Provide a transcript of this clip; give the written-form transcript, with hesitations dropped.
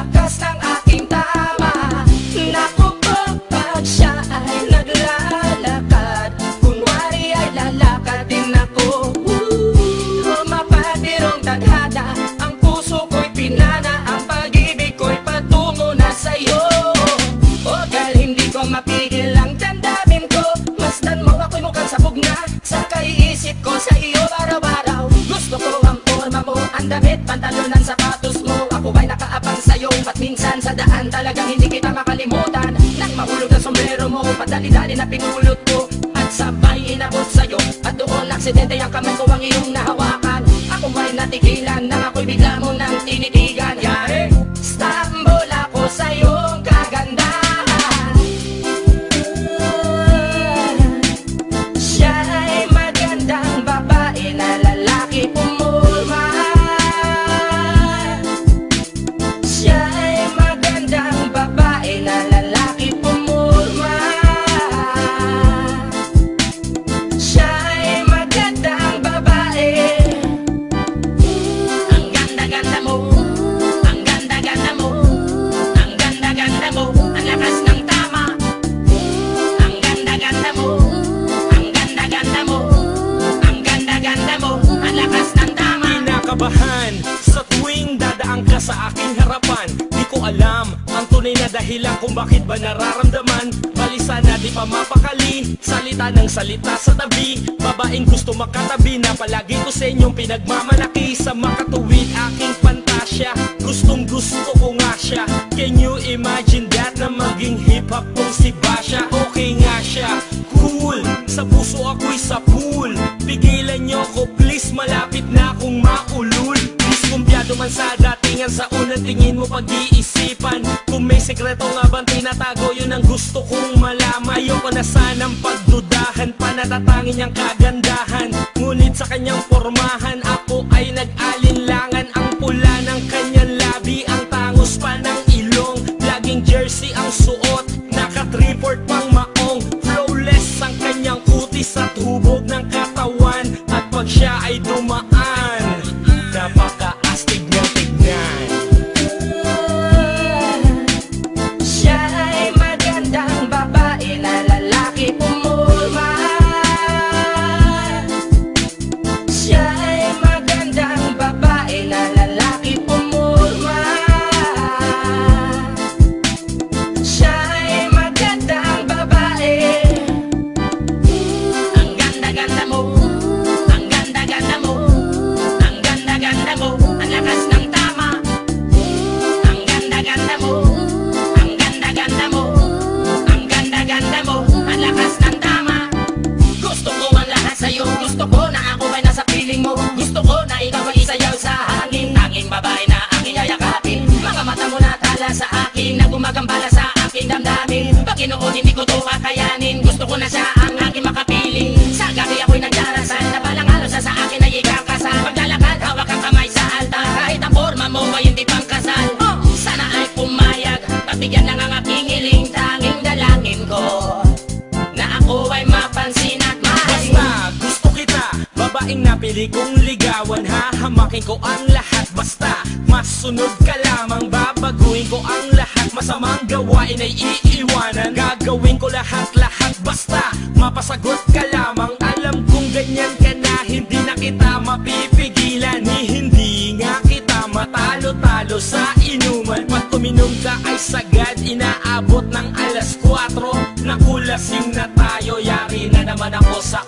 lakas ng aking tama. Naku po, pag siya ay naglalakad, kunwari ay lalakad din ako. Mapatirong tadhana, ang puso ko'y pinana, ang pag-ibig ko'y patungo na sa'yo. O dahil hindi ko mapigil ang damdamin ko, masdan mo ako'y mukhang sabog na sa kaiisip ko sa iyo araw-araw. Gusto ko ang forma mo, ang damit, pantalonan, sapatos mo. Ako ba'y nakaabang sa'yo, ba't minsan sa daan talagang hindi kita makalimutan. Nang mahulog ang sombrero mo, padali-dali na pinulot ko, at sabay inabot sa'yo, at doon aksidente ang kamay ko ang iyong nahawakan. Ako ba'y natigilan, nang ako'y bigla mo nang tinitigan. Yari, stambol ako sa iyong kagandahan. Siya ay magandang babae na lalaki pumulma. Siya ay magandang babae na lalaki pumulma. Siya ay magandang babae. Ang ganda-ganda mo, ang ganda-ganda mo, ang ganda-ganda mo, ang lakas ng tama. Ang ganda-ganda mo, ang ganda-ganda mo, ang ganda-ganda mo, ang lakas ng tama. Kinakabahan sa tuwing dadaan ka sa aking harapan. Di ko alam ang tunay na dahilan kung bakit ba nararamdaman. Bali sana di pa mapakali, salita ng salita sa tabi. Babaeng gusto makatabi na palagi ko sa inyong pinagmamalaki. Sa makatuwid aking pantasya, gustong gusto ko nga siya. Can you imagine that, na maging hip-hop kong si Basha? Okay nga siya, cool, sa puso ako'y sa pool. Pigilan nyo ko please, malapit na akong maulul. Diskumpiyado man sa datingan, sa unang tingin mo pag-iisipan. Kung may sekreto nga bang tinatago, yun ang gusto kong malaman. Ayoko na sanang pagdudahan, panatatangin niyang kagandahan. Ngunit sa kanyang pormahan, ako ay nag-alinlangan. Ang pula ng kanyang labi, ang tangos pa ng ilong. Laging jersey ang suot, naka-3-port pang maong. Flawless ang kanyang kutis at hubog ng katawan. At pag siya ay dumaan, napaka-astig niyang tignan. Siya ay magandang babae na lalaki pumulma. Siya ay magandang babae na lalaki pumulma. Siya ay magandang babae. Ang ganda-ganda mo, ang ganda-ganda mo, ang ganda-ganda mo, ang lakas ng tama. Ang ganda-ganda mo, ang ganda-ganda mo, ang ganda-ganda mo, ang lakas ng tama. Gusto ko ang lahat sa'yo, gusto ko na ako ay nasa piling mo. Gusto ko na ikaw ay isayaw sa hangin, tanging babae na aking yayakapin. Mga mata mo na tala sa akin, na gumagambala sa aking damdamin. Paginoon hindi ko to kakayanin, gusto ko na siya ang aking makapiling. Sa gabi ako'y nagdarasal, na balang halos sa akin ay ikakasal. Paglalakad, hawak ang kamay sa altar, kahit ang forma mo ay hindi pang kasal. Sana ay pumayag, pagbigyan ng ang aking hiling, tanging dalangin ko na ako ay mapansin at mahalin. Basta gusto kita, babaeng napili kong ligawan. Hahamakin ko ang lahat, basta masunod ka lamang. Babaguhin ko ang lahat, masamang gawain ay iiwanan. Gagawin ko lahat-lahat, basta mapasagot ka lamang. Alam kong ganyan ka na, hindi na kita mapipigilan. Hindi nga kita matalo-talo sa inuman. Pag uminom ka ay sagad, inaabot ng alas 4. Nakulasing na tayo, yari na naman ako sa